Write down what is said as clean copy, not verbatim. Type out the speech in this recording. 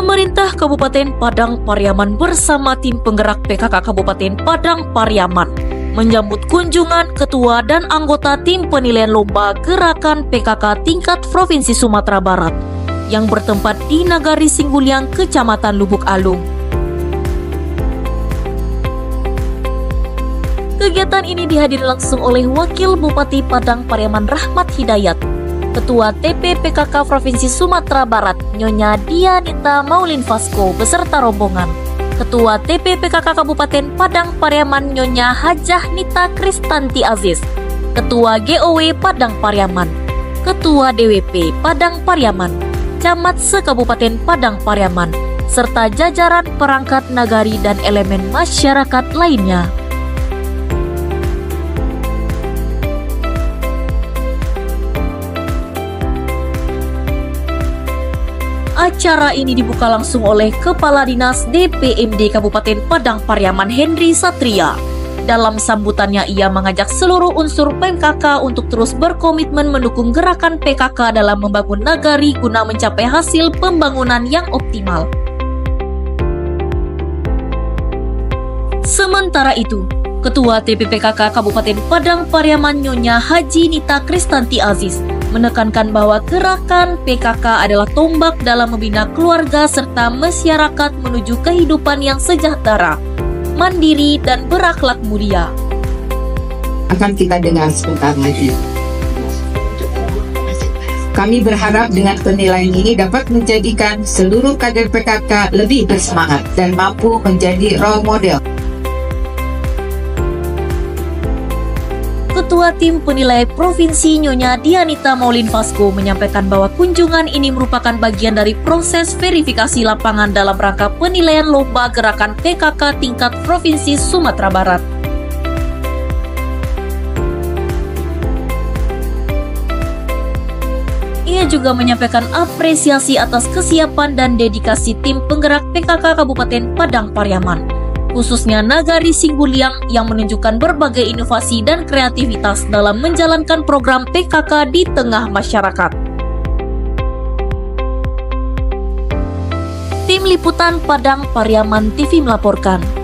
Pemerintah Kabupaten Padang Pariaman bersama tim penggerak PKK Kabupaten Padang Pariaman menyambut kunjungan ketua dan anggota tim penilaian lomba gerakan PKK tingkat Provinsi Sumatera Barat yang bertempat di Nagari Singguliang, Kecamatan Lubuk Alung. Kegiatan ini dihadiri langsung oleh Wakil Bupati Padang Pariaman Rahmat Hidayat, Ketua TP PKK Provinsi Sumatera Barat Nyonya Dianita Maulin Vasco beserta rombongan, Ketua TP PKK Kabupaten Padang Pariaman Nyonya Hajah Nita Kristanti Aziz, Ketua GOW Padang Pariaman, Ketua DWP Padang Pariaman, Camat se-Kabupaten Padang Pariaman, serta jajaran perangkat nagari dan elemen masyarakat lainnya. Acara ini dibuka langsung oleh Kepala Dinas DPMD Kabupaten Padang Pariaman Henry Satria. Dalam sambutannya, ia mengajak seluruh unsur PKK untuk terus berkomitmen mendukung gerakan PKK dalam membangun nagari guna mencapai hasil pembangunan yang optimal. Sementara itu, Ketua TPPKK Kabupaten Padang Pariaman Nyonya Haji Nita Kristanti Aziz menekankan bahwa gerakan PKK adalah tombak dalam membina keluarga serta masyarakat menuju kehidupan yang sejahtera, mandiri, dan berakhlak mulia. Akan kita dengar sebentar lagi. Kami berharap dengan penilaian ini dapat menjadikan seluruh kader PKK lebih bersemangat dan mampu menjadi role model. Ketua Tim Penilai Provinsi Nyonya Dianita Maulin Vasco menyampaikan bahwa kunjungan ini merupakan bagian dari proses verifikasi lapangan dalam rangka penilaian lomba gerakan PKK tingkat Provinsi Sumatera Barat. Ia juga menyampaikan apresiasi atas kesiapan dan dedikasi tim penggerak PKK Kabupaten Padang Pariaman, khususnya Nagari Singguliang yang menunjukkan berbagai inovasi dan kreativitas dalam menjalankan program PKK di tengah masyarakat. Tim Liputan Padang Pariaman TV melaporkan.